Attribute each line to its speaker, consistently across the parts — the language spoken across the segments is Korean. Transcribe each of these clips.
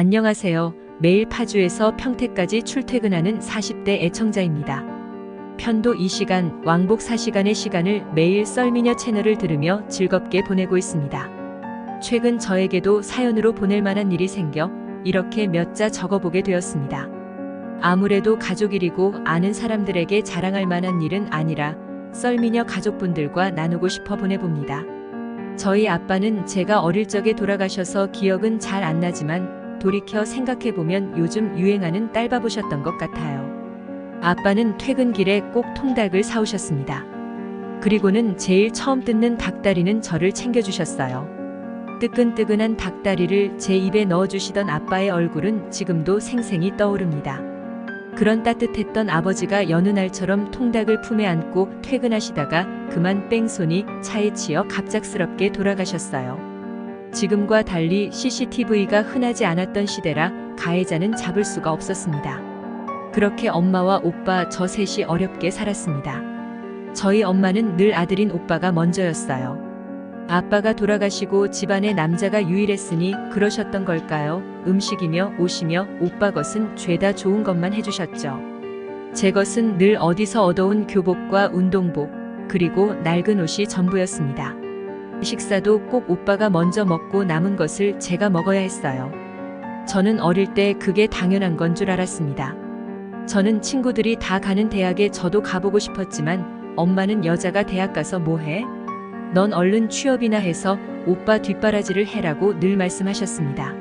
Speaker 1: 안녕하세요. 매일 파주에서 평택까지 출퇴근하는 40대 애청자입니다. 편도 2시간, 왕복 4시간의 시간을 매일 썰미녀 채널을 들으며 즐겁게 보내고 있습니다. 최근 저에게도 사연으로 보낼 만한 일이 생겨 이렇게 몇 자 적어보게 되었습니다. 아무래도 가족일이고 아는 사람들에게 자랑할 만한 일은 아니라 썰미녀 가족분들과 나누고 싶어 보내봅니다. 저희 아빠는 제가 어릴 적에 돌아가셔서 기억은 잘 안 나지만 돌이켜 생각해보면 요즘 유행하는 딸바보셨던 것 같아요. 아빠는 퇴근길에 꼭 통닭을 사오셨습니다. 그리고는 제일 처음 뜯는 닭다리는 저를 챙겨주셨어요. 뜨끈뜨끈한 닭다리를 제 입에 넣어주시던 아빠의 얼굴은 지금도 생생히 떠오릅니다. 그런 따뜻했던 아버지가 여느 날처럼 통닭을 품에 안고 퇴근하시다가 그만 뺑소니 차에 치여 갑작스럽게 돌아가셨어요. 지금과 달리 CCTV가 흔하지 않았던 시대라 가해자는 잡을 수가 없었습니다. 그렇게 엄마와 오빠 저 셋이 어렵게 살았습니다. 저희 엄마는 늘 아들인 오빠가 먼저였어요. 아빠가 돌아가시고 집안에 남자가 유일했으니 그러셨던 걸까요? 음식이며 옷이며 오빠 것은 죄다 좋은 것만 해주셨죠. 제 것은 늘 어디서 얻어온 교복과 운동복, 그리고 낡은 옷이 전부였습니다. 식사도 꼭 오빠가 먼저 먹고 남은 것을 제가 먹어야 했어요. 저는 어릴 때 그게 당연한 건 줄 알았습니다. 저는 친구들이 다 가는 대학에 저도 가보고 싶었지만 엄마는 여자가 대학 가서 뭐해? 넌 얼른 취업이나 해서 오빠 뒷바라지를 해라고 늘 말씀하셨습니다.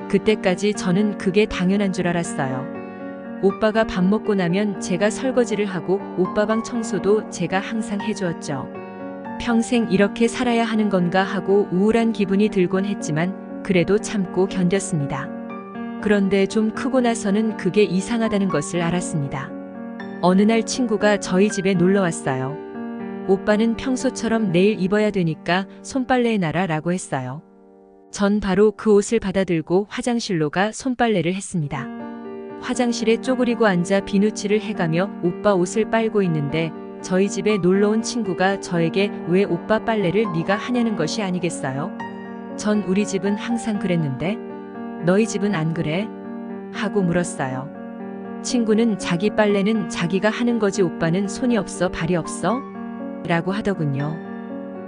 Speaker 1: 그때까지 저는 그게 당연한 줄 알았어요. 오빠가 밥 먹고 나면 제가 설거지를 하고 오빠 방 청소도 제가 항상 해주었죠. 평생 이렇게 살아야 하는 건가 하고 우울한 기분이 들곤 했지만 그래도 참고 견뎠습니다. 그런데 좀 크고 나서는 그게 이상하다는 것을 알았습니다. 어느 날 친구가 저희 집에 놀러 왔어요. 오빠는 평소처럼 내일 입어야 되니까 손빨래 해놔라 라고 했어요. 전 바로 그 옷을 받아들고 화장실로 가 손빨래를 했습니다. 화장실에 쪼그리고 앉아 비누칠을 해가며 오빠 옷을 빨고 있는데 저희 집에 놀러온 친구가 저에게 왜 오빠 빨래를 네가 하냐는 것이 아니겠어요? 전 우리 집은 항상 그랬는데 너희 집은 안 그래? 하고 물었어요. 친구는 자기 빨래는 자기가 하는 거지 오빠는 손이 없어 발이 없어? 라고 하더군요.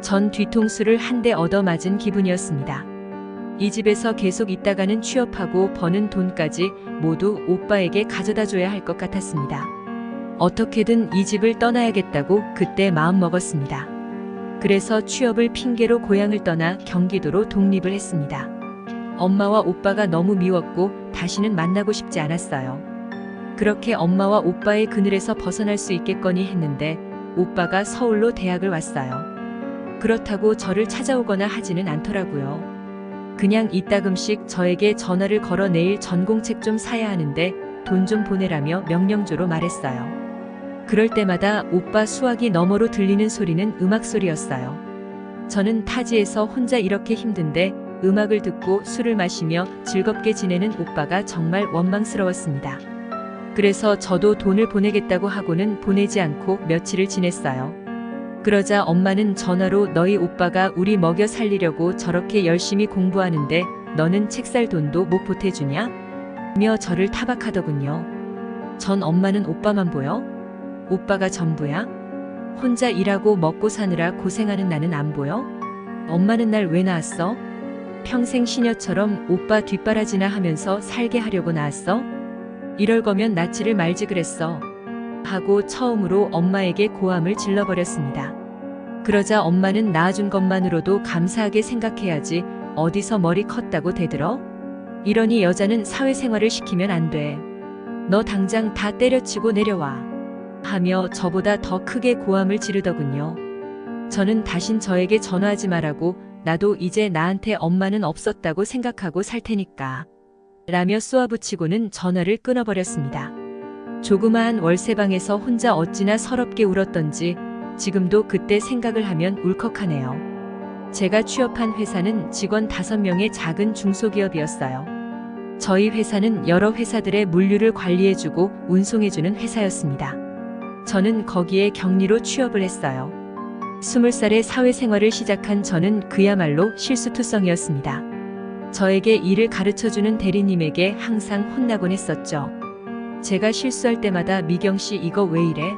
Speaker 1: 전 뒤통수를 한 대 얻어맞은 기분이었습니다. 이 집에서 계속 있다가는 취업하고 버는 돈까지 모두 오빠에게 가져다 줘야 할 것 같았습니다. 어떻게든 이 집을 떠나야겠다고 그때 마음먹었습니다. 그래서 취업을 핑계로 고향을 떠나 경기도로 독립을 했습니다. 엄마와 오빠가 너무 미웠고 다시는 만나고 싶지 않았어요. 그렇게 엄마와 오빠의 그늘에서 벗어날 수 있겠거니 했는데 오빠가 서울로 대학을 왔어요. 그렇다고 저를 찾아오거나 하지는 않더라고요. 그냥 이따금씩 저에게 전화를 걸어 내일 전공책 좀 사야 하는데 돈 좀 보내라며 명령조로 말했어요. 그럴 때마다 오빠 수화기 너머로 들리는 소리는 음악 소리였어요. 저는 타지에서 혼자 이렇게 힘든데 음악을 듣고 술을 마시며 즐겁게 지내는 오빠가 정말 원망스러웠습니다. 그래서 저도 돈을 보내겠다고 하고는 보내지 않고 며칠을 지냈어요. 그러자 엄마는 전화로 너희 오빠가 우리 먹여 살리려고 저렇게 열심히 공부하는데 너는 책 살 돈도 못 보태주냐? 며 저를 타박하더군요. 전 엄마는 오빠만 보여? 오빠가 전부야? 혼자 일하고 먹고 사느라 고생하는 나는 안 보여? 엄마는 날 왜 낳았어? 평생 시녀처럼 오빠 뒷바라지나 하면서 살게 하려고 낳았어? 이럴 거면 낳지를 말지 그랬어. 하고 처음으로 엄마에게 고함을 질러버렸습니다. 그러자 엄마는 낳아준 것만으로도 감사하게 생각해야지 어디서 머리 컸다고 대들어? 이러니 여자는 사회생활을 시키면 안 돼. 너 당장 다 때려치고 내려와. 하며 저보다 더 크게 고함을 지르더군요. 저는 다신 저에게 전화하지 말라고 나도 이제 나한테 엄마는 없었다고 생각하고 살 테니까 라며 쏘아붙이고는 전화를 끊어버렸습니다. 조그마한 월세방에서 혼자 어찌나 서럽게 울었던지 지금도 그때 생각을 하면 울컥하네요. 제가 취업한 회사는 직원 5명의 작은 중소기업이었어요. 저희 회사는 여러 회사들의 물류를 관리해주고 운송해주는 회사였습니다. 저는 거기에 격리로 취업을 했어요. 20살에 사회생활을 시작한 저는 그야말로 실수투성이었습니다. 저에게 일을 가르쳐주는 대리님에게 항상 혼나곤 했었죠. 제가 실수할 때마다 미경 씨 이거 왜 이래?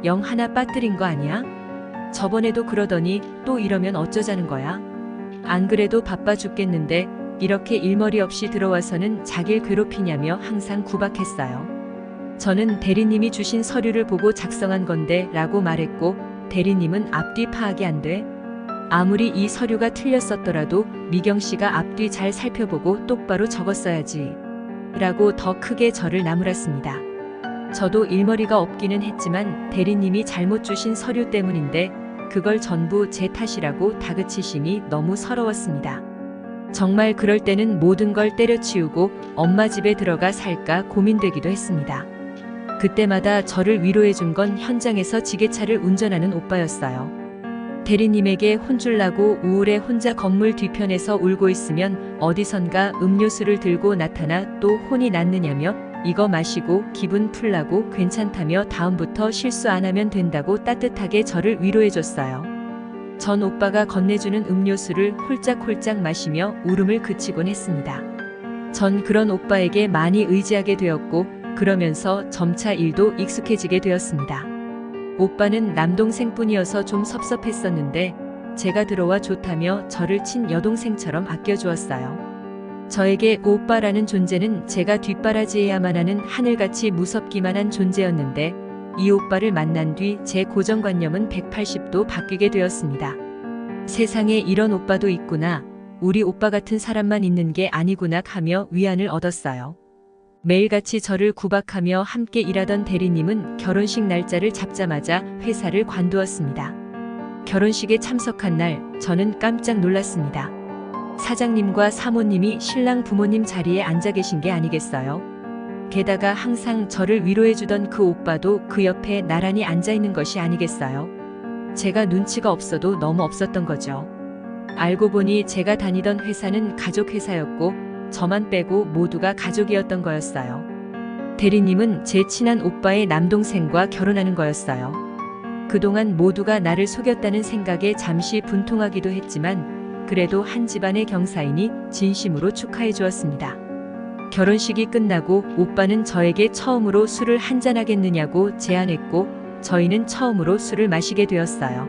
Speaker 1: 영 하나 빠뜨린 거 아니야? 저번에도 그러더니 또 이러면 어쩌자는 거야? 안 그래도 바빠 죽겠는데 이렇게 일머리 없이 들어와서는 자길 괴롭히냐며 항상 구박했어요. 저는 대리님이 주신 서류를 보고 작성한 건데 라고 말했고 대리님은 앞뒤 파악이 안 돼. 아무리 이 서류가 틀렸었더라도 미경 씨가 앞뒤 잘 살펴보고 똑바로 적었어야지. 라고 더 크게 저를 나무랐습니다. 저도 일머리가 없기는 했지만 대리님이 잘못 주신 서류 때문인데 그걸 전부 제 탓이라고 다그치심이 너무 서러웠습니다. 정말 그럴 때는 모든 걸 때려치우고 엄마 집에 들어가 살까 고민되기도 했습니다. 그때마다 저를 위로해준 건 현장에서 지게차를 운전하는 오빠였어요. 대리님에게 혼쭐 나고 우울해 혼자 건물 뒤편에서 울고 있으면 어디선가 음료수를 들고 나타나 또 혼이 났느냐며 이거 마시고 기분 풀라고 괜찮다며 다음부터 실수 안 하면 된다고 따뜻하게 저를 위로해줬어요. 전 오빠가 건네주는 음료수를 홀짝홀짝 마시며 울음을 그치곤 했습니다. 전 그런 오빠에게 많이 의지하게 되었고 그러면서 점차 일도 익숙해지게 되었습니다. 오빠는 남동생뿐이어서 좀 섭섭했었는데 제가 들어와 좋다며 저를 친 여동생처럼 아껴주었어요. 저에게 오빠라는 존재는 제가 뒷바라지해야만 하는 하늘같이 무섭기만 한 존재였는데 이 오빠를 만난 뒤 제 고정관념은 180도 바뀌게 되었습니다. 세상에 이런 오빠도 있구나. 우리 오빠 같은 사람만 있는 게 아니구나 하며 위안을 얻었어요. 매일같이 저를 구박하며 함께 일하던 대리님은 결혼식 날짜를 잡자마자 회사를 관두었습니다. 결혼식에 참석한 날 저는 깜짝 놀랐습니다. 사장님과 사모님이 신랑 부모님 자리에 앉아 계신 게 아니겠어요? 게다가 항상 저를 위로해주던 그 오빠도 그 옆에 나란히 앉아 있는 것이 아니겠어요? 제가 눈치가 없어도 너무 없었던 거죠. 알고 보니 제가 다니던 회사는 가족 회사였고 저만 빼고 모두가 가족이었던 거였어요. 대리님은 제 친한 오빠의 남동생과 결혼하는 거였어요. 그동안 모두가 나를 속였다는 생각에 잠시 분통하기도 했지만 그래도 한 집안의 경사이니 진심으로 축하해 주었습니다. 결혼식이 끝나고 오빠는 저에게 처음으로 술을 한잔하겠느냐고 제안했고 저희는 처음으로 술을 마시게 되었어요.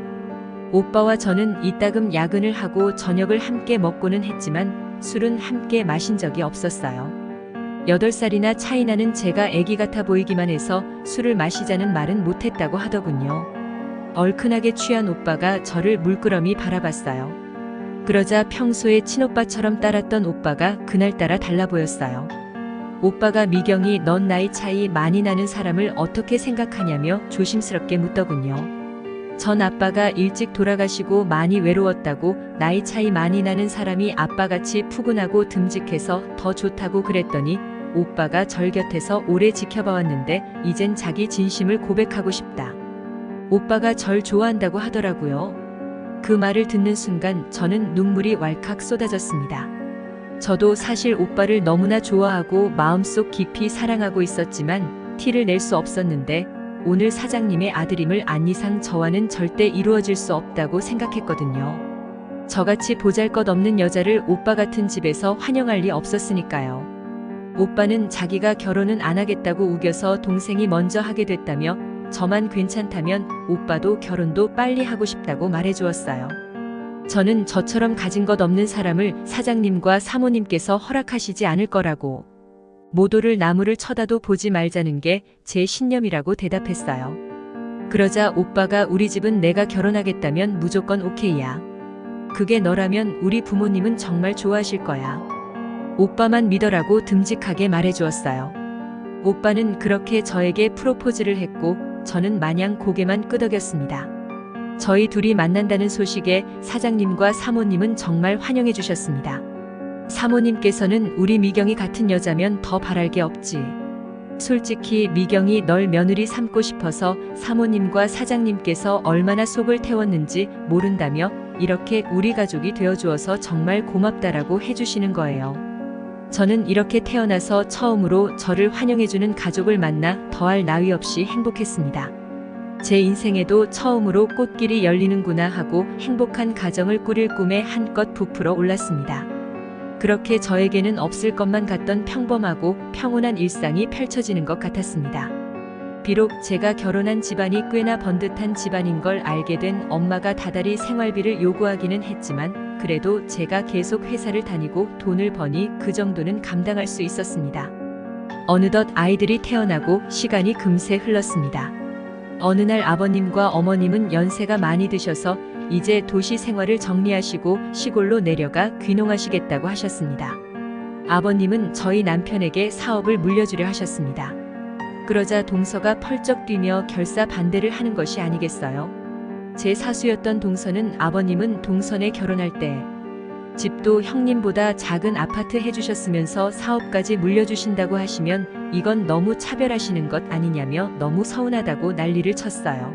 Speaker 1: 오빠와 저는 이따금 야근을 하고 저녁을 함께 먹고는 했지만 술은 함께 마신 적이 없었어요. 8살이나 차이 나는 제가 애기 같아 보이기만 해서 술을 마시자는 말은 못했다고 하더군요. 얼큰하게 취한 오빠가 저를 물끄러미 바라봤어요. 그러자 평소에 친오빠처럼 따랐던 오빠가 그날따라 달라 보였어요. 오빠가 미경이 넌 나이 차이 많이 나는 사람을 어떻게 생각하냐며 조심스럽게 묻더군요. 전 아빠가 일찍 돌아가시고 많이 외로웠다고 나이 차이 많이 나는 사람이 아빠같이 푸근하고 듬직해서 더 좋다고 그랬더니 오빠가 절 곁에서 오래 지켜봐왔는데 이젠 자기 진심을 고백하고 싶다. 오빠가 절 좋아한다고 하더라고요. 그 말을 듣는 순간 저는 눈물이 왈칵 쏟아졌습니다. 저도 사실 오빠를 너무나 좋아하고 마음속 깊이 사랑하고 있었지만 티를 낼 수 없었는데 오늘 사장님의 아들임을 안 이상 저와는 절대 이루어질 수 없다고 생각했거든요. 저같이 보잘것없는 여자를 오빠 같은 집에서 환영할 리 없었으니까요. 오빠는 자기가 결혼은 안 하겠다고 우겨서 동생이 먼저 하게 됐다며 저만 괜찮다면 오빠도 결혼도 빨리 하고 싶다고 말해주었어요. 저는 저처럼 가진 것 없는 사람을 사장님과 사모님께서 허락하시지 않을 거라고 모도를 나무를 쳐다도 보지 말자는 게 제 신념이라고 대답했어요. 그러자 오빠가 우리 집은 내가 결혼하겠다면 무조건 오케이야. 그게 너라면 우리 부모님은 정말 좋아하실 거야. 오빠만 믿어라고 듬직하게 말해주었어요. 오빠는 그렇게 저에게 프로포즈를 했고 저는 마냥 고개만 끄덕였습니다. 저희 둘이 만난다는 소식에 사장님과 사모님은 정말 환영해 주셨습니다. 사모님께서는 우리 미경이 같은 여자면 더 바랄 게 없지. 솔직히 미경이 널 며느리 삼고 싶어서 사모님과 사장님께서 얼마나 속을 태웠는지 모른다며 이렇게 우리 가족이 되어주어서 정말 고맙다라고 해주시는 거예요. 저는 이렇게 태어나서 처음으로 저를 환영해주는 가족을 만나 더할 나위 없이 행복했습니다. 제 인생에도 처음으로 꽃길이 열리는구나 하고 행복한 가정을 꾸릴 꿈에 한껏 부풀어 올랐습니다. 그렇게 저에게는 없을 것만 같던 평범하고 평온한 일상이 펼쳐지는 것 같았습니다. 비록 제가 결혼한 집안이 꽤나 번듯한 집안인 걸 알게 된 엄마가 다달이 생활비를 요구하기는 했지만 그래도 제가 계속 회사를 다니고 돈을 버니 그 정도는 감당할 수 있었습니다. 어느덧 아이들이 태어나고 시간이 금세 흘렀습니다. 어느 날 아버님과 어머님은 연세가 많이 드셔서 이제 도시 생활을 정리하시고 시골로 내려가 귀농하시겠다고 하셨습니다. 아버님은 저희 남편에게 사업을 물려주려 하셨습니다. 그러자 동서가 펄쩍 뛰며 결사 반대를 하는 것이 아니겠어요? 제 사수였던 동서는 아버님은 동선에 결혼할 때 집도 형님보다 작은 아파트 해주셨으면서 사업까지 물려주신다고 하시면 이건 너무 차별하시는 것 아니냐며 너무 서운하다고 난리를 쳤어요.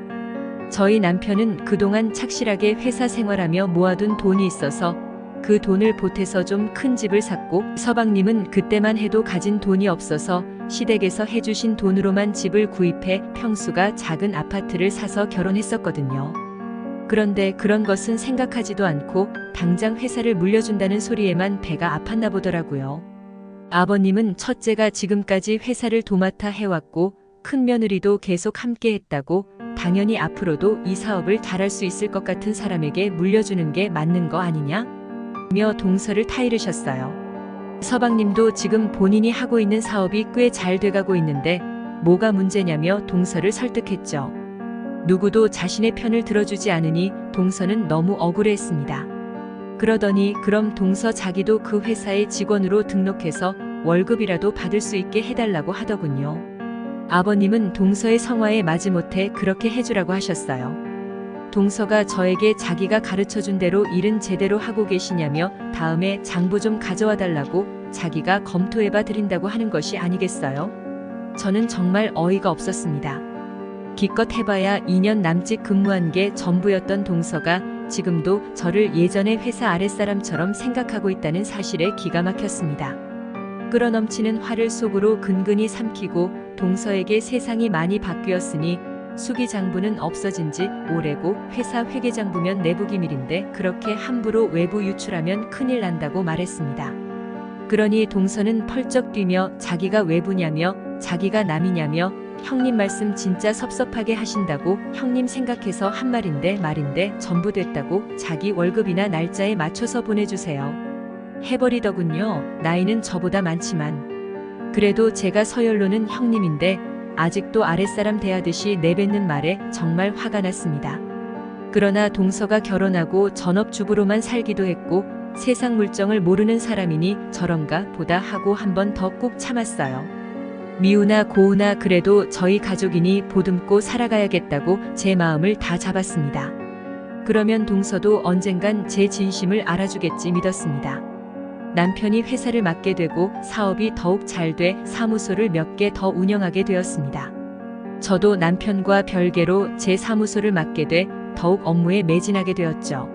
Speaker 1: 저희 남편은 그동안 착실하게 회사 생활하며 모아둔 돈이 있어서 그 돈을 보태서 좀 큰 집을 샀고, 서방님은 그때만 해도 가진 돈이 없어서 시댁에서 해주신 돈으로만 집을 구입해 평수가 작은 아파트를 사서 결혼했었거든요. 그런데 그런 것은 생각하지도 않고 당장 회사를 물려준다는 소리에만 배가 아팠나 보더라고요. 아버님은 첫째가 지금까지 회사를 도맡아 해왔고 큰 며느리도 계속 함께 했다고 당연히 앞으로도 이 사업을 잘할 수 있을 것 같은 사람에게 물려주는 게 맞는 거 아니냐? 며 동서를 타이르셨어요. 서방님도 지금 본인이 하고 있는 사업이 꽤 잘 돼가고 있는데 뭐가 문제냐며 동서를 설득했죠. 누구도 자신의 편을 들어주지 않으니 동서는 너무 억울해했습니다. 그러더니 그럼 동서 자기도 그 회사의 직원으로 등록해서 월급이라도 받을 수 있게 해달라고 하더군요. 아버님은 동서의 성화에 마지못해 그렇게 해주라고 하셨어요. 동서가 저에게 자기가 가르쳐준 대로 일은 제대로 하고 계시냐며 다음에 장부 좀 가져와 달라고 자기가 검토해봐 드린다고 하는 것이 아니겠어요? 저는 정말 어이가 없었습니다. 기껏 해봐야 2년 남짓 근무한 게 전부였던 동서가 지금도 저를 예전의 회사 아랫사람처럼 생각하고 있다는 사실에 기가 막혔습니다. 끌어넘치는 화를 속으로 근근히 삼키고 동서에게 세상이 많이 바뀌었으니 수기장부는 없어진 지 오래고 회사 회계장부면 내부기밀인데 그렇게 함부로 외부 유출하면 큰일 난다고 말했습니다. 그러니 동서는 펄쩍 뛰며 자기가 외부냐며 자기가 남이냐며 형님 말씀 진짜 섭섭하게 하신다고 형님 생각해서 한 말인데 전부 됐다고 자기 월급이나 날짜에 맞춰서 보내주세요. 해버리더군요. 나이는 저보다 많지만. 그래도 제가 서열로는 형님인데 아직도 아랫사람 대하듯이 내뱉는 말에 정말 화가 났습니다. 그러나 동서가 결혼하고 전업주부로만 살기도 했고 세상 물정을 모르는 사람이니 저런가 보다 하고 한 번 더 꾹 참았어요. 미우나 고우나 그래도 저희 가족이니 보듬고 살아가야겠다고 제 마음을 다 잡았습니다. 그러면 동서도 언젠간 제 진심을 알아주겠지 믿었습니다. 남편이 회사를 맡게 되고 사업이 더욱 잘 돼 사무소를 몇 개 더 운영하게 되었습니다. 저도 남편과 별개로 제 사무소를 맡게 돼 더욱 업무에 매진하게 되었죠.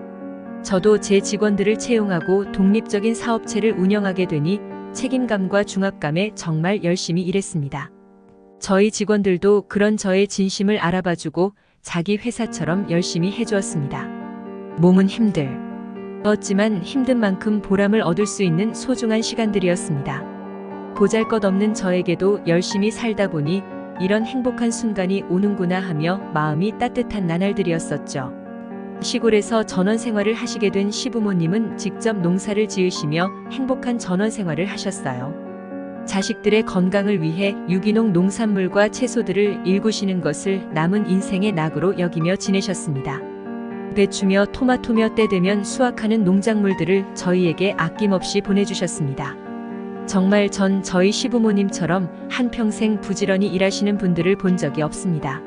Speaker 1: 저도 제 직원들을 채용하고 독립적인 사업체를 운영하게 되니 책임감과 중압감에 정말 열심히 일했습니다. 저희 직원들도 그런 저의 진심을 알아봐주고 자기 회사처럼 열심히 해주었습니다. 몸은 힘들었지만 힘든 만큼 보람을 얻을 수 있는 소중한 시간들이었습니다. 보잘것없는 저에게도 열심히 살다 보니 이런 행복한 순간이 오는구나 하며 마음이 따뜻한 나날들이었었죠. 시골에서 전원 생활을 하시게 된 시부모님은 직접 농사를 지으시며 행복한 전원 생활을 하셨어요. 자식들의 건강을 위해 유기농 농산물과 채소들을 일구시는 것을 남은 인생의 낙으로 여기며 지내셨습니다. 배추며 토마토며 때 되면 수확하는 농작물들을 저희에게 아낌없이 보내주셨습니다. 정말 전 저희 시부모님처럼 한평생 부지런히 일하시는 분들을 본 적이 없습니다.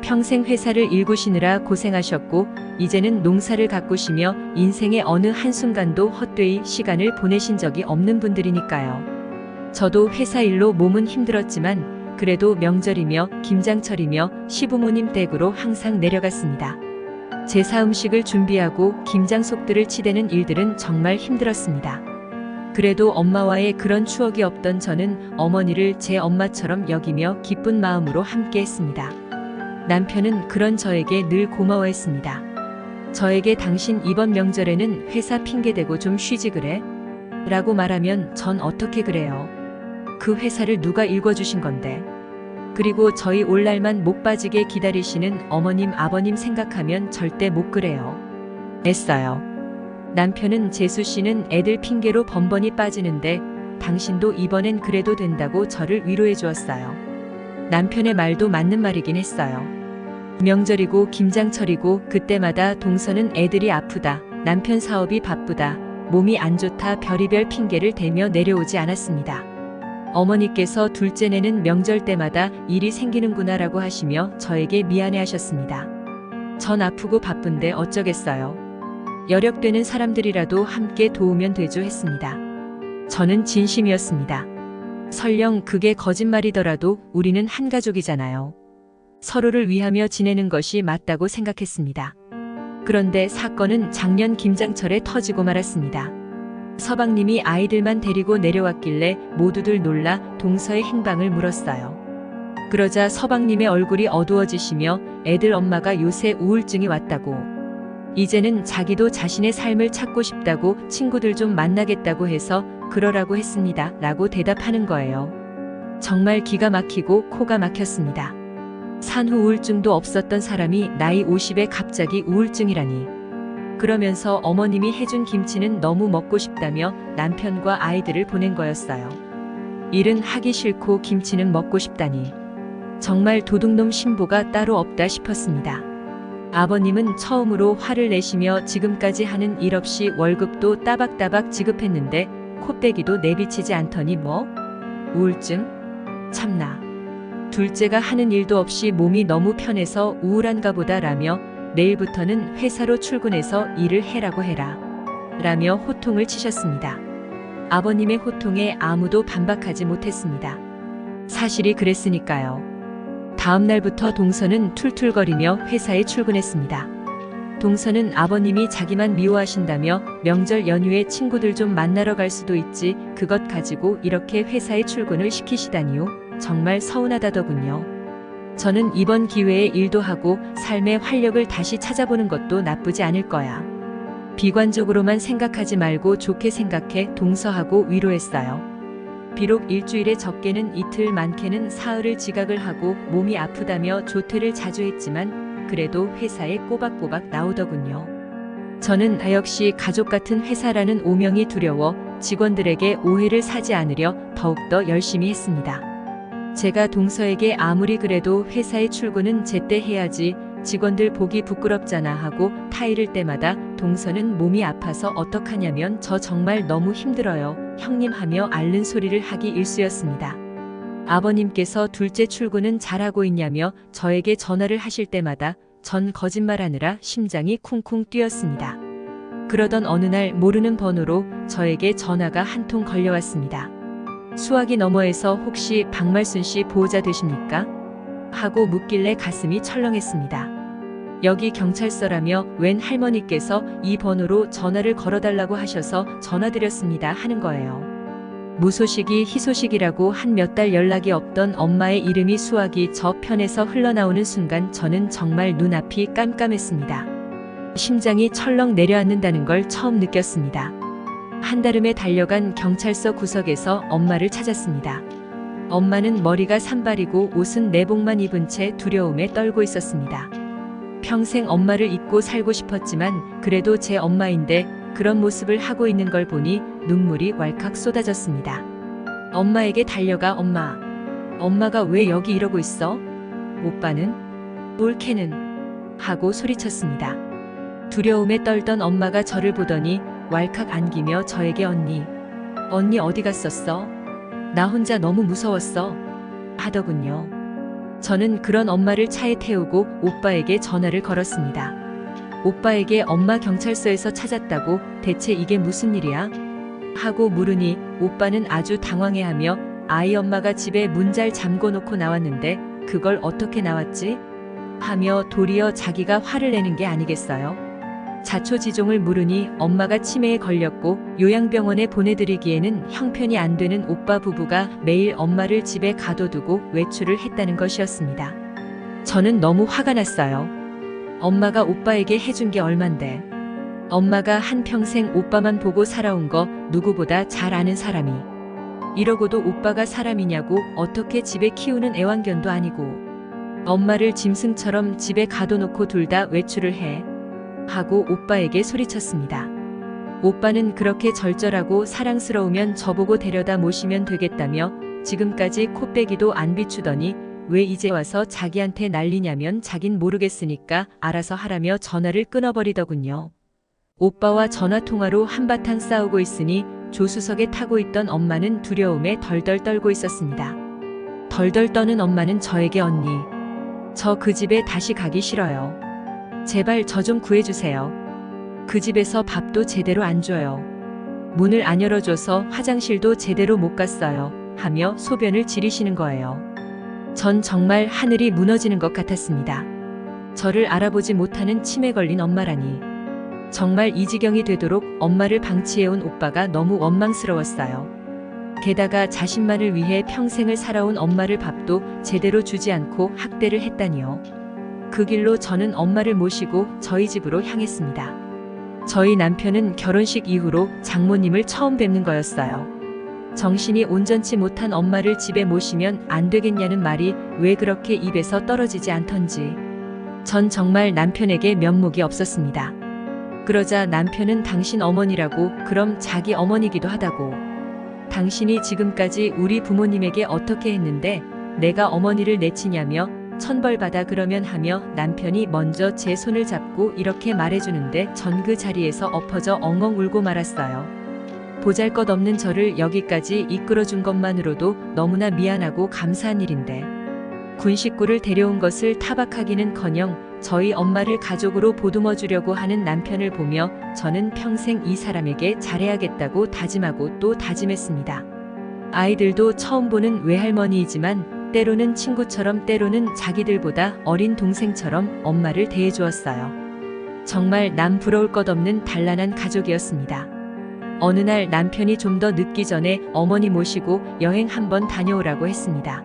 Speaker 1: 평생 회사를 일구시느라 고생하셨고 이제는 농사를 가꾸시며 인생의 어느 한순간도 헛되이 시간을 보내신 적이 없는 분들이니까요. 저도 회사 일로 몸은 힘들었지만 그래도 명절이며 김장철이며 시부모님 댁으로 항상 내려갔습니다. 제사 음식을 준비하고 김장 속들을 치대는 일들은 정말 힘들었습니다. 그래도 엄마와의 그런 추억이 없던 저는 어머니를 제 엄마처럼 여기며 기쁜 마음으로 함께 했습니다. 남편은 그런 저에게 늘 고마워했습니다. 저에게 당신 이번 명절에는 회사 핑계대고 좀 쉬지 그래? 라고 말하면 전 어떻게 그래요? 그 회사를 누가 읽어주신 건데? 그리고 저희 올 날만 목 빠지게 기다리시는 어머님, 아버님 생각하면 절대 못 그래요. 애써요. 남편은 재수 씨는 애들 핑계로 번번이 빠지는데 당신도 이번엔 그래도 된다고 저를 위로해 주었어요. 남편의 말도 맞는 말이긴 했어요. 명절이고 김장철이고 그때마다 동서는 애들이 아프다, 남편 사업이 바쁘다, 몸이 안 좋다 별의별 핑계를 대며 내려오지 않았습니다. 어머니께서 둘째내는 명절 때마다 일이 생기는구나라고 하시며 저에게 미안해 하셨습니다. 전 아프고 바쁜데 어쩌겠어요. 여력되는 사람들이라도 함께 도우면 되죠 했습니다. 저는 진심이었습니다. 설령 그게 거짓말이더라도 우리는 한 가족이잖아요. 서로를 위하며 지내는 것이 맞다고 생각했습니다. 그런데 사건은 작년 김장철에 터지고 말았습니다. 서방님이 아이들만 데리고 내려왔길래 모두들 놀라 동서의 행방을 물었어요. 그러자 서방님의 얼굴이 어두워지시며 애들 엄마가 요새 우울증이 왔다고, 이제는 자기도 자신의 삶을 찾고 싶다고 친구들 좀 만나겠다고 해서 그러라고 했습니다. 라고 대답하는 거예요. 정말 기가 막히고 코가 막혔습니다. 산후 우울증도 없었던 사람이 나이 50에 갑자기 우울증이라니. 그러면서 어머님이 해준 김치는 너무 먹고 싶다며 남편과 아이들을 보낸 거였어요. 일은 하기 싫고 김치는 먹고 싶다니. 정말 도둑놈 신보가 따로 없다 싶었습니다. 아버님은 처음으로 화를 내시며 지금까지 하는 일 없이 월급도 따박따박 지급했는데 콧대기도 내비치지 않더니 뭐? 우울증? 참나. 둘째가 하는 일도 없이 몸이 너무 편해서 우울한가 보다 라며 내일부터는 회사로 출근해서 일을 해라고 해라 라며 호통을 치셨습니다. 아버님의 호통에 아무도 반박하지 못했습니다. 사실이 그랬으니까요. 다음 날부터 동서는 툴툴거리며 회사에 출근했습니다. 동서는 아버님이 자기만 미워하신다며 명절 연휴에 친구들 좀 만나러 갈 수도 있지 그것 가지고 이렇게 회사에 출근을 시키시다니요. 정말 서운하다더군요. 저는 이번 기회에 일도 하고 삶의 활력을 다시 찾아보는 것도 나쁘지 않을 거야. 비관적으로만 생각하지 말고 좋게 생각해 동서하고 위로했어요. 비록 일주일에 적게는 이틀 많게는 사흘을 지각을 하고 몸이 아프다며 조퇴를 자주 했지만 그래도 회사에 꼬박꼬박 나오더군요. 저는 역시 가족 같은 회사라는 오명이 두려워 직원들에게 오해를 사지 않으려 더욱더 열심히 했습니다. 제가 동서에게 아무리 그래도 회사에 출근은 제때 해야지 직원들 보기 부끄럽잖아 하고 타이를 때마다 동서는 몸이 아파서 어떡하냐면 저 정말 너무 힘들어요 형님 하며 앓는 소리를 하기 일쑤였습니다. 아버님께서 둘째 출근은 잘하고 있냐며 저에게 전화를 하실 때마다 전 거짓말하느라 심장이 쿵쿵 뛰었습니다. 그러던 어느 날 모르는 번호로 저에게 전화가 한 통 걸려왔습니다. 수화기 너머에서 혹시 박말순 씨 보호자 되십니까? 하고 묻길래 가슴이 철렁했습니다. 여기 경찰서라며 웬 할머니께서 이 번호로 전화를 걸어달라고 하셔서 전화드렸습니다 하는 거예요. 무소식이 희소식이라고 한 몇 달 연락이 없던 엄마의 이름이 수화기 저 편에서 흘러나오는 순간 저는 정말 눈앞이 깜깜했습니다. 심장이 철렁 내려앉는다는 걸 처음 느꼈습니다. 한달음에 달려간 경찰서 구석에서 엄마를 찾았습니다. 엄마는 머리가 산발이고 옷은 내복만 입은 채 두려움에 떨고 있었습니다. 평생 엄마를 잊고 살고 싶었지만 그래도 제 엄마인데 그런 모습을 하고 있는 걸 보니 눈물이 왈칵 쏟아졌습니다. 엄마에게 달려가 엄마. 엄마가 왜 여기 이러고 있어? 오빠는? 올케는? 하고 소리쳤습니다. 두려움에 떨던 엄마가 저를 보더니 왈칵 안기며 저에게 언니 어디 갔었어? 나 혼자 너무 무서웠어 하더군요. 저는 그런 엄마를 차에 태우고 오빠에게 전화를 걸었습니다. 오빠에게 엄마 경찰서에서 찾았다고 대체 이게 무슨 일이야? 하고 물으니 오빠는 아주 당황해하며 아이 엄마가 집에 문 잘 잠궈 놓고 나왔는데 그걸 어떻게 나왔지? 하며 도리어 자기가 화를 내는 게 아니겠어요? 자초지종을 물으니 엄마가 치매에 걸렸고 요양병원에 보내드리기에는 형편이 안 되는 오빠 부부가 매일 엄마를 집에 가둬두고 외출을 했다는 것이었습니다. 저는 너무 화가 났어요. 엄마가 오빠에게 해준 게 얼만데. 엄마가 한평생 오빠만 보고 살아온 거 누구보다 잘 아는 사람이 이러고도 오빠가 사람이냐고, 어떻게 집에 키우는 애완견도 아니고 엄마를 짐승처럼 집에 가둬놓고 둘 다 외출을 해 하고 오빠에게 소리쳤습니다. 오빠는 그렇게 절절하고 사랑스러우면 저보고 데려다 모시면 되겠다며 지금까지 코빼기도 안 비추더니 왜 이제 와서 자기한테 난리냐면 자긴 모르겠으니까 알아서 하라며 전화를 끊어버리더군요. 오빠와 전화통화로 한바탕 싸우고 있으니 조수석에 타고 있던 엄마는 두려움에 덜덜 떨고 있었습니다. 덜덜 떠는 엄마는 저에게, 언니, 저 그 집에 다시 가기 싫어요. 제발 저 좀 구해주세요. 그 집에서 밥도 제대로 안 줘요. 문을 안 열어줘서 화장실도 제대로 못 갔어요. 하며 소변을 지리시는 거예요. 전 정말 하늘이 무너지는 것 같았습니다. 저를 알아보지 못하는 치매 걸린 엄마라니. 정말 이 지경이 되도록 엄마를 방치해온 오빠가 너무 원망스러웠어요. 게다가 자신만을 위해 평생을 살아온 엄마를 밥도 제대로 주지 않고 학대를 했다니요. 그 길로 저는 엄마를 모시고 저희 집으로 향했습니다. 저희 남편은 결혼식 이후로 장모님을 처음 뵙는 거였어요. 정신이 온전치 못한 엄마를 집에 모시면 안 되겠냐는 말이 왜 그렇게 입에서 떨어지지 않던지 전 정말 남편에게 면목이 없었습니다. 그러자 남편은 당신 어머니라고, 그럼 자기 어머니기도 하다고, 당신이 지금까지 우리 부모님에게 어떻게 했는데 내가 어머니를 내치냐며 천벌받아 그러면 하며 남편이 먼저 제 손을 잡고 이렇게 말해주는데 전 그 자리에서 엎어져 엉엉 울고 말았어요. 보잘것없는 저를 여기까지 이끌어준 것만으로도 너무나 미안하고 감사한 일인데 군 식구를 데려온 것을 타박하기는커녕 저희 엄마를 가족으로 보듬어주려고 하는 남편을 보며 저는 평생 이 사람에게 잘해야겠다고 다짐하고 또 다짐했습니다. 아이들도 처음 보는 외할머니이지만 때로는 친구처럼 때로는 자기들보다 어린 동생처럼 엄마를 대해주었어요. 정말 남 부러울 것 없는 단란한 가족이었습니다. 어느 날 남편이 좀 더 늦기 전에 어머니 모시고 여행 한번 다녀오라고 했습니다.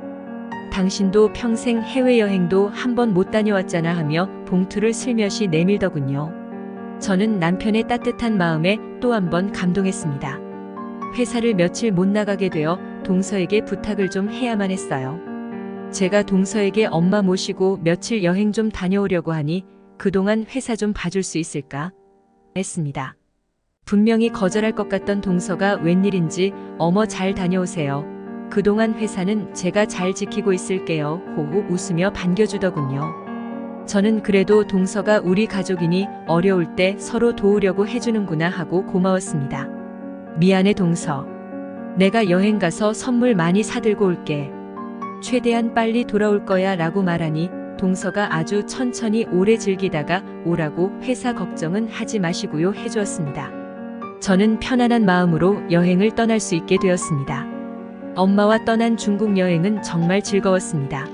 Speaker 1: 당신도 평생 해외여행도 한 번 못 다녀왔잖아 하며 봉투를 슬며시 내밀더군요. 저는 남편의 따뜻한 마음에 또 한 번 감동했습니다. 회사를 며칠 못 나가게 되어 동서에게 부탁을 좀 해야만 했어요. 제가 동서에게 엄마 모시고 며칠 여행 좀 다녀오려고 하니 그동안 회사 좀 봐줄 수 있을까? 했습니다. 분명히 거절할 것 같던 동서가 웬일인지 어머 잘 다녀오세요. 그동안 회사는 제가 잘 지키고 있을게요. 호호 웃으며 반겨주더군요. 저는 그래도 동서가 우리 가족이니 어려울 때 서로 도우려고 해주는구나 하고 고마웠습니다. 미안해 동서. 내가 여행 가서 선물 많이 사들고 올게. 최대한 빨리 돌아올 거야 라고 말하니 동서가 아주 천천히 오래 즐기다가 오라고 회사 걱정은 하지 마시고요 해주었습니다. 저는 편안한 마음으로 여행을 떠날 수 있게 되었습니다. 엄마와 떠난 중국 여행은 정말 즐거웠습니다.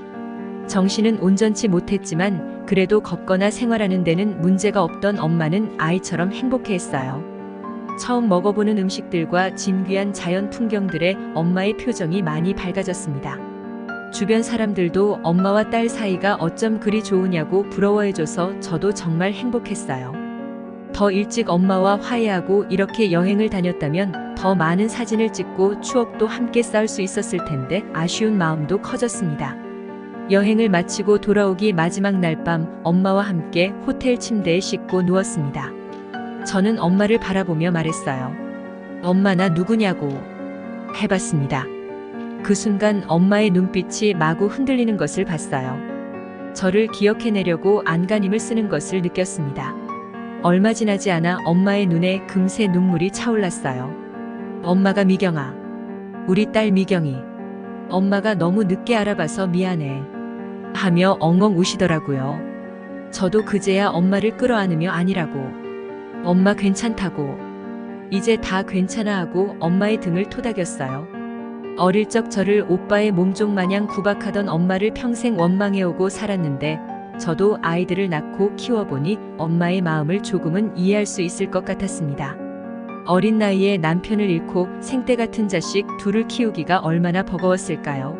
Speaker 1: 정신은 온전치 못했지만 그래도 걷거나 생활하는 데는 문제가 없던 엄마는 아이처럼 행복해했어요. 처음 먹어보는 음식들과 진귀한 자연 풍경들에 엄마의 표정이 많이 밝아졌습니다. 주변 사람들도 엄마와 딸 사이가 어쩜 그리 좋으냐고 부러워해줘서 저도 정말 행복했어요. 더 일찍 엄마와 화해하고 이렇게 여행을 다녔다면 더 많은 사진을 찍고 추억도 함께 쌓을 수 있었을 텐데 아쉬운 마음도 커졌습니다. 여행을 마치고 돌아오기 마지막 날 밤 엄마와 함께 호텔 침대에 씻고 누웠습니다. 저는 엄마를 바라보며 말했어요. 엄마 나 누구냐고. 해봤습니다. 그 순간 엄마의 눈빛이 마구 흔들리는 것을 봤어요. 저를 기억해내려고 안간힘을 쓰는 것을 느꼈습니다. 얼마 지나지 않아 엄마의 눈에 금세 눈물이 차올랐어요. 엄마가 미경아. 우리 딸 미경이. 엄마가 너무 늦게 알아봐서 미안해. 하며 엉엉 우시더라고요. 저도 그제야 엄마를 끌어안으며 아니라고. 엄마 괜찮다고. 이제 다 괜찮아 하고 엄마의 등을 토닥였어요. 어릴 적 저를 오빠의 몸종 마냥 구박하던 엄마를 평생 원망해오고 살았는데 저도 아이들을 낳고 키워보니 엄마의 마음을 조금은 이해할 수 있을 것 같았습니다. 어린 나이에 남편을 잃고 생떼 같은 자식 둘을 키우기가 얼마나 버거웠을까요?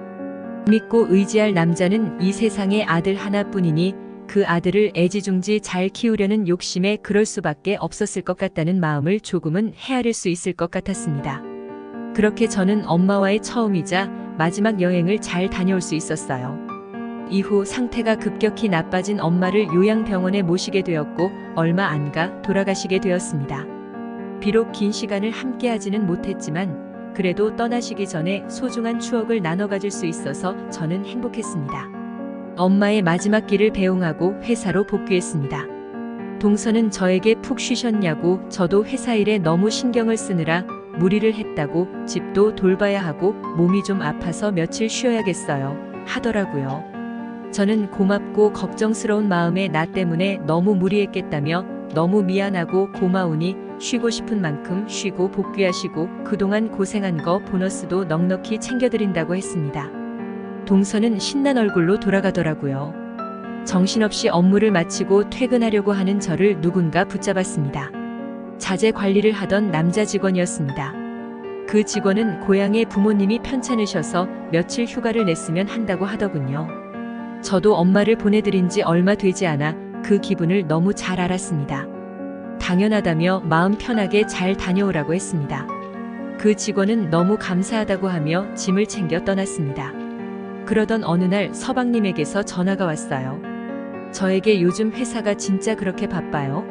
Speaker 1: 믿고 의지할 남자는 이 세상에 아들 하나뿐이니 그 아들을 애지중지 잘 키우려는 욕심에 그럴 수밖에 없었을 것 같다는 마음을 조금은 헤아릴 수 있을 것 같았습니다. 그렇게 저는 엄마와의 처음이자 마지막 여행을 잘 다녀올 수 있었어요. 이후 상태가 급격히 나빠진 엄마를 요양병원에 모시게 되었고 얼마 안 가 돌아가시게 되었습니다. 비록 긴 시간을 함께하지는 못했지만 그래도 떠나시기 전에 소중한 추억을 나눠 가질 수 있어서 저는 행복했습니다. 엄마의 마지막 길을 배웅하고 회사로 복귀했습니다. 동서는 저에게 푹 쉬셨냐고 저도 회사 일에 너무 신경을 쓰느라 무리를 했다고 집도 돌봐야 하고 몸이 좀 아파서 며칠 쉬어야겠어요 하더라고요. 저는 고맙고 걱정스러운 마음에 나 때문에 너무 무리했겠다며 너무 미안하고 고마우니 쉬고 싶은 만큼 쉬고 복귀하시고 그동안 고생한 거 보너스도 넉넉히 챙겨드린다고 했습니다. 동서는 신난 얼굴로 돌아가더라고요. 정신없이 업무를 마치고 퇴근하려고 하는 저를 누군가 붙잡았습니다. 자재 관리를 하던 남자 직원이었습니다. 그 직원은 고향에 부모님이 편찮으셔서 며칠 휴가를 냈으면 한다고 하더군요. 저도 엄마를 보내드린 지 얼마 되지 않아 그 기분을 너무 잘 알았습니다. 당연하다며 마음 편하게 잘 다녀오라고 했습니다. 그 직원은 너무 감사하다고 하며 짐을 챙겨 떠났습니다. 그러던 어느 날 서방님에게서 전화가 왔어요. 저에게 요즘 회사가 진짜 그렇게 바빠요?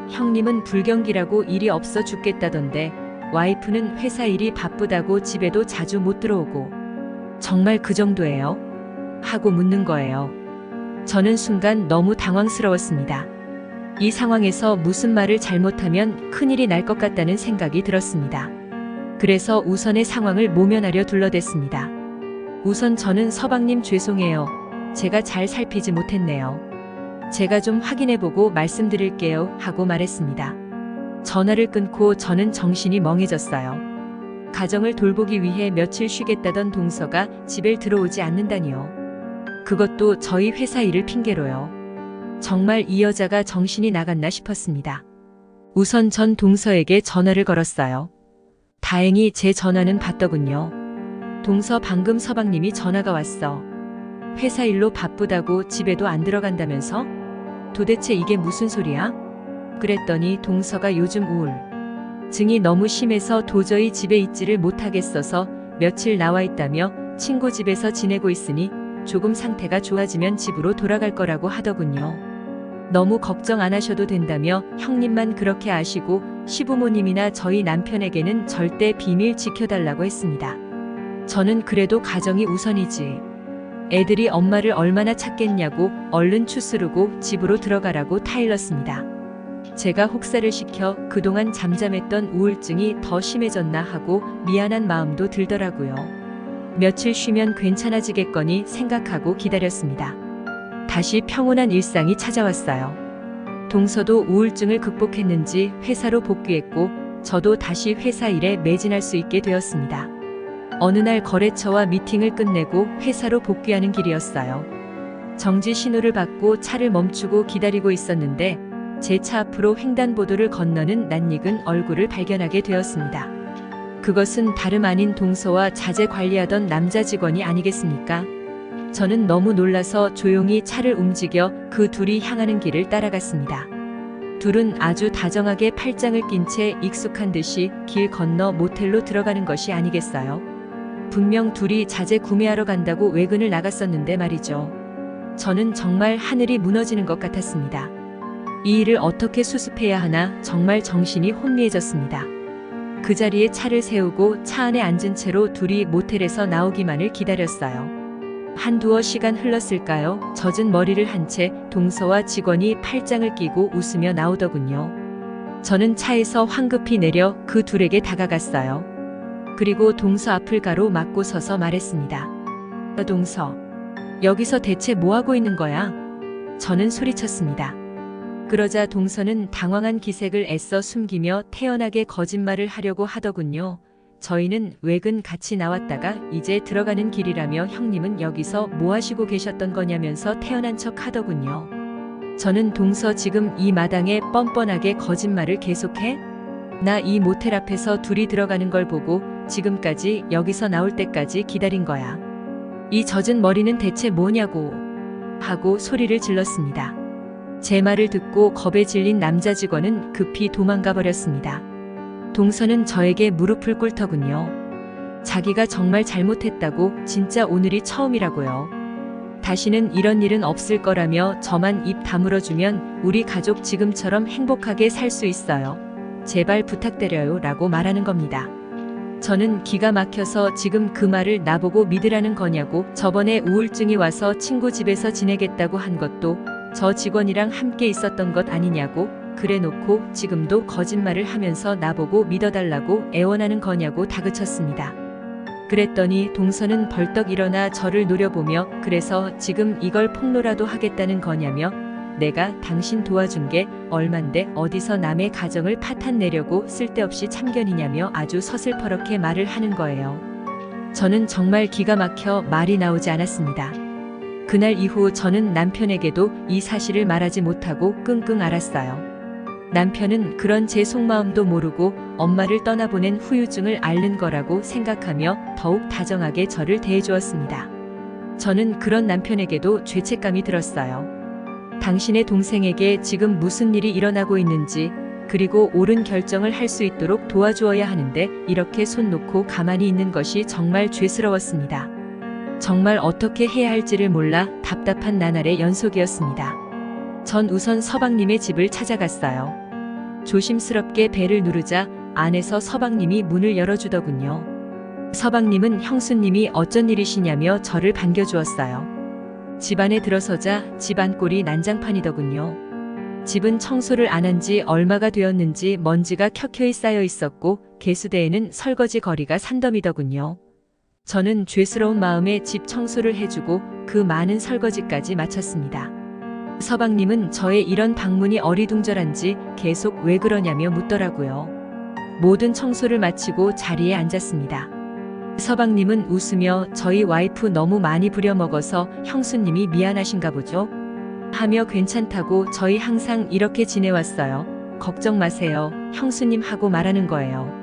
Speaker 1: 형님은 불경기라고 일이 없어 죽겠다던데 와이프는 회사 일이 바쁘다고 집에도 자주 못 들어오고 정말 그 정도예요? 하고 묻는 거예요. 저는 순간 너무 당황스러웠습니다. 이 상황에서 무슨 말을 잘못하면 큰일이 날 것 같다는 생각이 들었습니다. 그래서 우선의 상황을 모면하려 둘러댔습니다. 우선 저는 서방님 죄송해요. 제가 잘 살피지 못했네요. 제가 좀 확인해보고 말씀드릴게요 하고 말했습니다. 전화를 끊고 저는 정신이 멍해졌어요. 가정을 돌보기 위해 며칠 쉬겠다던 동서가 집에 들어오지 않는다니요. 그것도 저희 회사 일을 핑계로요. 정말 이 여자가 정신이 나갔나 싶었습니다. 우선 전 동서에게 전화를 걸었어요. 다행히 제 전화는 받더군요. 동서 방금 서방님이 전화가 왔어. 회사 일로 바쁘다고 집에도 안 들어간다면서? 도대체 이게 무슨 소리야? 그랬더니 동서가 요즘 우울증이 너무 심해서 도저히 집에 있지를 못하겠어서 며칠 나와 있다며 친구 집에서 지내고 있으니 조금 상태가 좋아지면 집으로 돌아갈 거라고 하더군요. 너무 걱정 안 하셔도 된다며 형님만 그렇게 아시고 시부모님이나 저희 남편에게는 절대 비밀 지켜달라고 했습니다. 저는 그래도 가정이 우선이지. 애들이 엄마를 얼마나 찾겠냐고 얼른 추스르고 집으로 들어가라고 타일렀습니다. 제가 혹사를 시켜 그동안 잠잠했던 우울증이 더 심해졌나 하고 미안한 마음도 들더라고요. 며칠 쉬면 괜찮아지겠거니 생각하고 기다렸습니다. 다시 평온한 일상이 찾아왔어요. 동서도 우울증을 극복했는지 회사로 복귀했고 저도 다시 회사 일에 매진할 수 있게 되었습니다. 어느 날 거래처와 미팅을 끝내고 회사로 복귀하는 길이었어요. 정지 신호를 받고 차를 멈추고 기다리고 있었는데 제 차 앞으로 횡단보도를 건너는 낯익은 얼굴을 발견하게 되었습니다. 그것은 다름 아닌 동서와 자재 관리하던 남자 직원이 아니겠습니까? 저는 너무 놀라서 조용히 차를 움직여 그 둘이 향하는 길을 따라갔습니다. 둘은 아주 다정하게 팔짱을 낀 채 익숙한 듯이 길 건너 모텔로 들어가는 것이 아니겠어요? 분명 둘이 자재 구매하러 간다고 외근을 나갔었는데 말이죠. 저는 정말 하늘이 무너지는 것 같았습니다. 이 일을 어떻게 수습해야 하나 정말 정신이 혼미해졌습니다. 그 자리에 차를 세우고 차 안에 앉은 채로 둘이 모텔에서 나오기만을 기다렸어요. 한두어 시간 흘렀을까요? 젖은 머리를 한 채 동서와 직원이 팔짱을 끼고 웃으며 나오더군요. 저는 차에서 황급히 내려 그 둘에게 다가갔어요. 그리고 동서 앞을 가로막고 서서 말했습니다. 동서, 여기서 대체 뭐하고 있는 거야? 저는 소리쳤습니다. 그러자 동서는 당황한 기색을 애써 숨기며 태연하게 거짓말을 하려고 하더군요. 저희는 외근 같이 나왔다가 이제 들어가는 길이라며 형님은 여기서 뭐 하시고 계셨던 거냐면서 태연한 척 하더군요. 저는 동서 지금 이 마당에 뻔뻔하게 거짓말을 계속해? 나 이 모텔 앞에서 둘이 들어가는 걸 보고 지금까지 여기서 나올 때까지 기다린 거야. 이 젖은 머리는 대체 뭐냐고. 하고 소리를 질렀습니다. 제 말을 듣고 겁에 질린 남자 직원은 급히 도망가 버렸습니다. 동서는 저에게 무릎을 꿇더군요. 자기가 정말 잘못했다고, 진짜 오늘이 처음이라고요. 다시는 이런 일은 없을 거라며 저만 입 다물어주면 우리 가족 지금처럼 행복하게 살 수 있어요. 제발 부탁드려요 라고 말하는 겁니다. 저는 기가 막혀서 지금 그 말을 나보고 믿으라는 거냐고, 저번에 우울증이 와서 친구 집에서 지내겠다고 한 것도 저 직원이랑 함께 있었던 것 아니냐고, 그래 놓고 지금도 거짓말을 하면서 나보고 믿어달라고 애원하는 거냐고 다그쳤습니다. 그랬더니 동서는 벌떡 일어나 저를 노려보며 그래서 지금 이걸 폭로라도 하겠다는 거냐며, 내가 당신 도와준 게 얼만데 어디서 남의 가정을 파탄내려고 쓸데없이 참견이냐며 아주 서슬퍼렇게 말을 하는 거예요. 저는 정말 기가 막혀 말이 나오지 않았습니다. 그날 이후 저는 남편에게도 이 사실을 말하지 못하고 끙끙 앓았어요. 남편은 그런 제 속마음도 모르고 엄마를 떠나보낸 후유증을 앓는 거라고 생각하며 더욱 다정하게 저를 대해주었습니다. 저는 그런 남편에게도 죄책감이 들었어요. 당신의 동생에게 지금 무슨 일이 일어나고 있는지, 그리고 옳은 결정을 할 수 있도록 도와주어야 하는데 이렇게 손 놓고 가만히 있는 것이 정말 죄스러웠습니다. 정말 어떻게 해야 할지를 몰라 답답한 나날의 연속이었습니다. 전 우선 서방님의 집을 찾아갔어요. 조심스럽게 벨을 누르자 안에서 서방님이 문을 열어주더군요. 서방님은 형수님이 어쩐 일이시냐며 저를 반겨주었어요. 집 안에 들어서자 집안 꼴이 난장판이더군요. 집은 청소를 안 한 지 얼마가 되었는지 먼지가 켜켜이 쌓여 있었고 개수대에는 설거지 거리가 산더미더군요. 저는 죄스러운 마음에 집 청소를 해주고 그 많은 설거지까지 마쳤습니다. 서방님은 저의 이런 방문이 어리둥절한지 계속 왜 그러냐며 묻더라고요. 모든 청소를 마치고 자리에 앉았습니다. 서방님은 웃으며 저희 와이프 너무 많이 부려먹어서 형수님이 미안하신가 보죠? 하며 괜찮다고, 저희 항상 이렇게 지내왔어요. 걱정 마세요. 형수님 하고 말하는 거예요.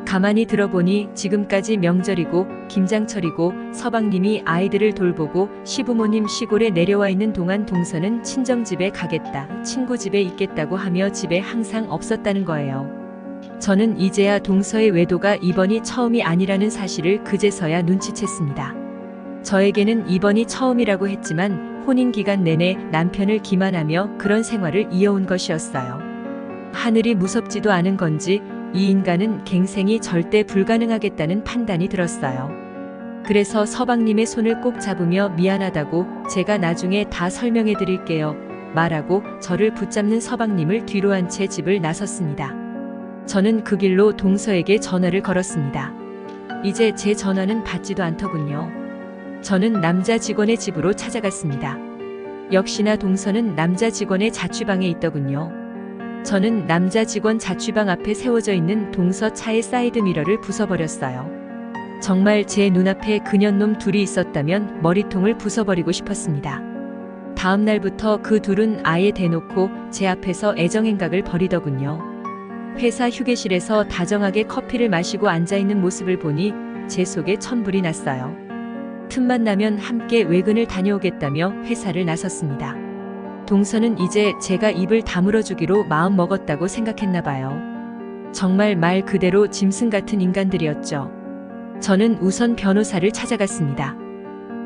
Speaker 1: 가만히 들어보니 지금까지 명절이고 김장철이고 서방님이 아이들을 돌보고 시부모님 시골에 내려와 있는 동안 동서는 친정집에 가겠다, 친구 집에 있겠다고 하며 집에 항상 없었다는 거예요. 저는 이제야 동서의 외도가 이번이 처음이 아니라는 사실을 그제서야 눈치챘습니다. 저에게는 이번이 처음이라고 했지만 혼인 기간 내내 남편을 기만하며 그런 생활을 이어온 것이었어요. 하늘이 무섭지도 않은 건지 이 인간은 갱생이 절대 불가능하겠다는 판단이 들었어요. 그래서 서방님의 손을 꼭 잡으며 미안하다고, 제가 나중에 다 설명해 드릴게요 말하고 저를 붙잡는 서방님을 뒤로 한 채 집을 나섰습니다. 저는 그 길로 동서에게 전화를 걸었습니다. 이제 제 전화는 받지도 않더군요. 저는 남자 직원의 집으로 찾아갔습니다. 역시나 동서는 남자 직원의 자취방에 있더군요. 저는 남자 직원 자취방 앞에 세워져 있는 동서 차의 사이드 미러를 부숴버렸어요. 정말 제 눈앞에 그년놈 둘이 있었다면 머리통을 부숴버리고 싶었습니다. 다음 날부터 그 둘은 아예 대놓고 제 앞에서 애정행각을 벌이더군요. 회사 휴게실에서 다정하게 커피를 마시고 앉아있는 모습을 보니 제 속에 천불이 났어요. 틈만 나면 함께 외근을 다녀오겠다며 회사를 나섰습니다. 동서는 이제 제가 입을 다물어주기로 마음 먹었다고 생각했나 봐요. 정말 말 그대로 짐승 같은 인간들이었죠. 저는 우선 변호사를 찾아갔습니다.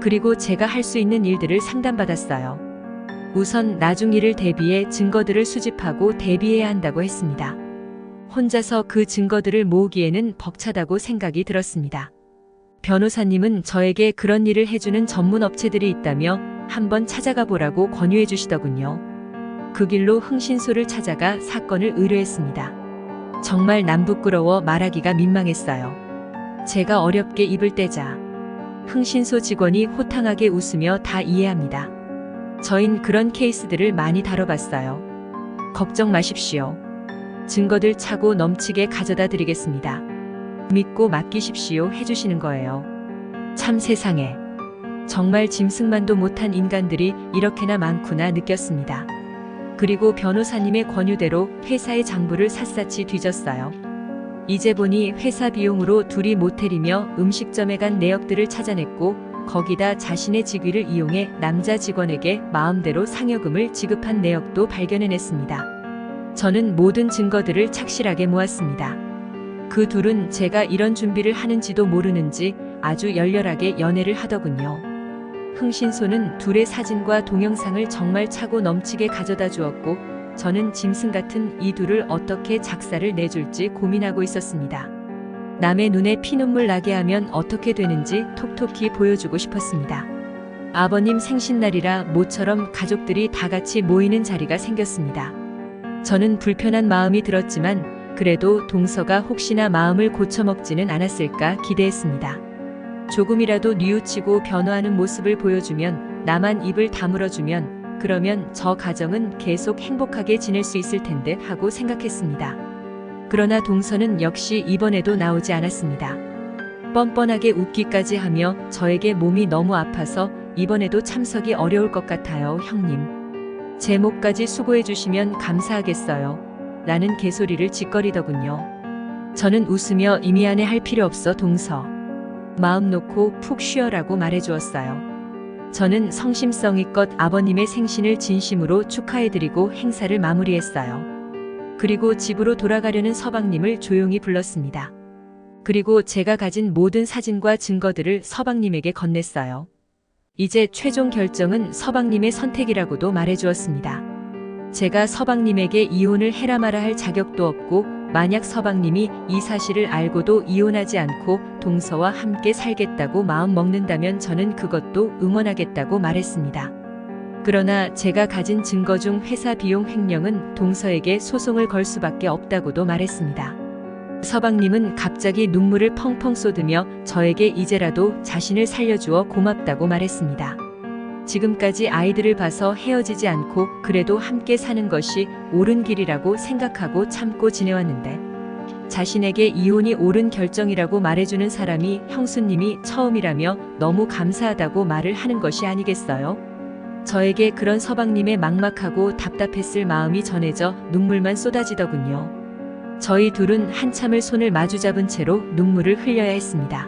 Speaker 1: 그리고 제가 할 수 있는 일들을 상담받았어요. 우선 나중 일을 대비해 증거들을 수집하고 대비해야 한다고 했습니다. 혼자서 그 증거들을 모으기에는 벅차다고 생각이 들었습니다. 변호사님은 저에게 그런 일을 해주는 전문 업체들이 있다며 한번 찾아가 보라고 권유해 주시더군요. 그 길로 흥신소를 찾아가 사건을 의뢰했습니다. 정말 남부끄러워 말하기가 민망했어요. 제가 어렵게 입을 떼자 흥신소 직원이 호탕하게 웃으며 다 이해합니다. 저흰 그런 케이스들을 많이 다뤄봤어요. 걱정 마십시오. 증거들 차고 넘치게 가져다 드리겠습니다. 믿고 맡기십시오 해주시는 거예요. 참 세상에 정말 짐승만도 못한 인간들이 이렇게나 많구나 느꼈습니다. 그리고 변호사님의 권유대로 회사의 장부를 샅샅이 뒤졌어요. 이제 보니 회사 비용으로 둘이 모텔이며 음식점에 간 내역들을 찾아냈고 거기다 자신의 직위를 이용해 남자 직원에게 마음대로 상여금을 지급한 내역도 발견해냈습니다. 저는 모든 증거들을 착실하게 모았습니다. 그 둘은 제가 이런 준비를 하는지도 모르는지 아주 열렬하게 연애를 하더군요. 흥신소는 둘의 사진과 동영상을 정말 차고 넘치게 가져다 주었고 저는 짐승 같은 이 둘을 어떻게 작사를 내줄지 고민하고 있었습니다. 남의 눈에 피눈물 나게 하면 어떻게 되는지 톡톡히 보여주고 싶었습니다. 아버님 생신날이라 모처럼 가족들이 다 같이 모이는 자리가 생겼습니다. 저는 불편한 마음이 들었지만 그래도 동서가 혹시나 마음을 고쳐먹지는 않았을까 기대했습니다. 조금이라도 뉘우치고 변화하는 모습을 보여주면, 나만 입을 다물어주면, 그러면 저 가정은 계속 행복하게 지낼 수 있을 텐데 하고 생각했습니다. 그러나 동서는 역시 이번에도 나오지 않았습니다. 뻔뻔하게 웃기까지 하며 저에게 몸이 너무 아파서 이번에도 참석이 어려울 것 같아요, 형님. 제 몫까지 수고해 주시면 감사하겠어요. 라는 개소리를 짓거리더군요. 저는 웃으며 이 미안해 할 필요 없어, 동서. 마음 놓고 푹 쉬어라고 말해주었어요. 저는 성심성의껏 아버님의 생신을 진심으로 축하해드리고 행사를 마무리했어요. 그리고 집으로 돌아가려는 서방님을 조용히 불렀습니다. 그리고 제가 가진 모든 사진과 증거들을 서방님에게 건넸어요. 이제 최종 결정은 서방님의 선택이라고도 말해주었습니다. 제가 서방님에게 이혼을 해라 마라 할 자격도 없고, 만약 서방님이 이 사실을 알고도 이혼하지 않고 동서와 함께 살겠다고 마음 먹는다면 저는 그것도 응원하겠다고 말했습니다. 그러나 제가 가진 증거 중 회사 비용 횡령은 동서에게 소송을 걸 수밖에 없다고도 말했습니다. 서방님은 갑자기 눈물을 펑펑 쏟으며 저에게 이제라도 자신을 살려주어 고맙다고 말했습니다. 지금까지 아이들을 봐서 헤어지지 않고 그래도 함께 사는 것이 옳은 길이라고 생각하고 참고 지내왔는데, 자신에게 이혼이 옳은 결정이라고 말해주는 사람이 형수님이 처음이라며 너무 감사하다고 말을 하는 것이 아니겠어요? 저에게 그런 서방님의 막막하고 답답했을 마음이 전해져 눈물만 쏟아지더군요. 저희 둘은 한참을 손을 마주잡은 채로 눈물을 흘려야 했습니다.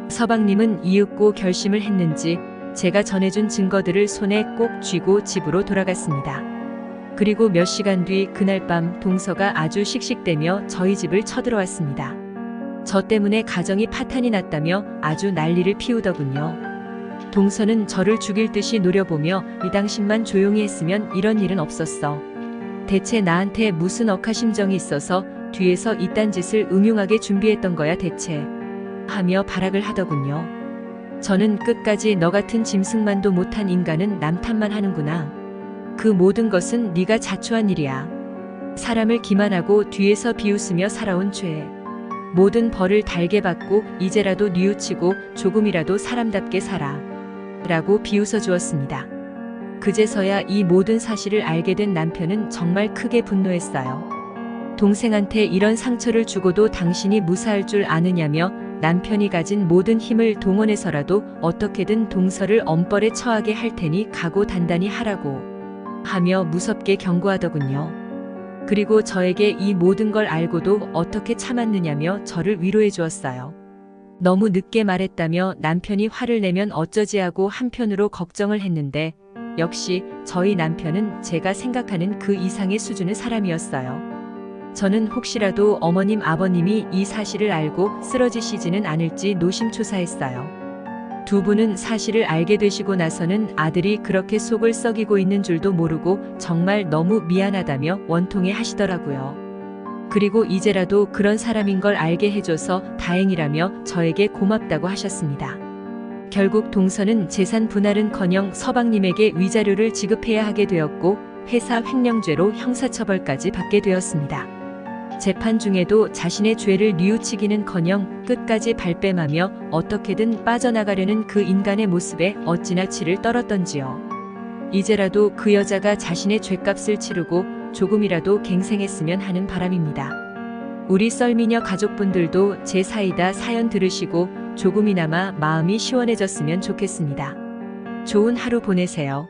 Speaker 1: 서방님은 이윽고 결심을 했는지 제가 전해준 증거들을 손에 꼭 쥐고 집으로 돌아갔습니다. 그리고 몇 시간 뒤 그날 밤 동서가 아주 씩씩대며 저희 집을 쳐들어왔습니다. 저 때문에 가정이 파탄이 났다며 아주 난리를 피우더군요. 동서는 저를 죽일 듯이 노려보며 이 당신만 조용히 했으면 이런 일은 없었어. 대체 나한테 무슨 억하심정이 있어서 뒤에서 이딴 짓을 음흉하게 준비했던 거야 대체, 하며 발악을 하더군요. 저는 끝까지 너 같은 짐승만도 못한 인간은 남 탓만 하는구나. 그 모든 것은 네가 자초한 일이야. 사람을 기만하고 뒤에서 비웃으며 살아온 죄. 모든 벌을 달게 받고 이제라도 뉘우치고 조금이라도 사람답게 살아. 라고 비웃어 주었습니다. 그제서야 이 모든 사실을 알게 된 남편은 정말 크게 분노했어요. 동생한테 이런 상처를 주고도 당신이 무사할 줄 아느냐며 남편이 가진 모든 힘을 동원해서라도 어떻게든 동서를 엄벌에 처하게 할 테니 각오 단단히 하라고 하며 무섭게 경고하더군요. 그리고 저에게 이 모든 걸 알고도 어떻게 참았느냐며 저를 위로해 주었어요. 너무 늦게 말했다며 남편이 화를 내면 어쩌지 하고 한편으로 걱정을 했는데, 역시 저희 남편은 제가 생각하는 그 이상의 수준의 사람이었어요. 저는 혹시라도 어머님 아버님이 이 사실을 알고 쓰러지시지는 않을지 노심초사했어요. 두 분은 사실을 알게 되시고 나서는 아들이 그렇게 속을 썩이고 있는 줄도 모르고 정말 너무 미안하다며 원통해 하시더라고요. 그리고 이제라도 그런 사람인 걸 알게 해줘서 다행이라며 저에게 고맙다고 하셨습니다. 결국 동서는 재산 분할은커녕 서방님에게 위자료를 지급해야 하게 되었고 회사 횡령죄로 형사처벌까지 받게 되었습니다. 재판 중에도 자신의 죄를 뉘우치기는커녕 끝까지 발뺌하며 어떻게든 빠져나가려는 그 인간의 모습에 어찌나 치를 떨었던지요. 이제라도 그 여자가 자신의 죄값을 치르고 조금이라도 갱생했으면 하는 바람입니다. 우리 썰미녀 가족분들도 제 사이다 사연 들으시고 조금이나마 마음이 시원해졌으면 좋겠습니다. 좋은 하루 보내세요.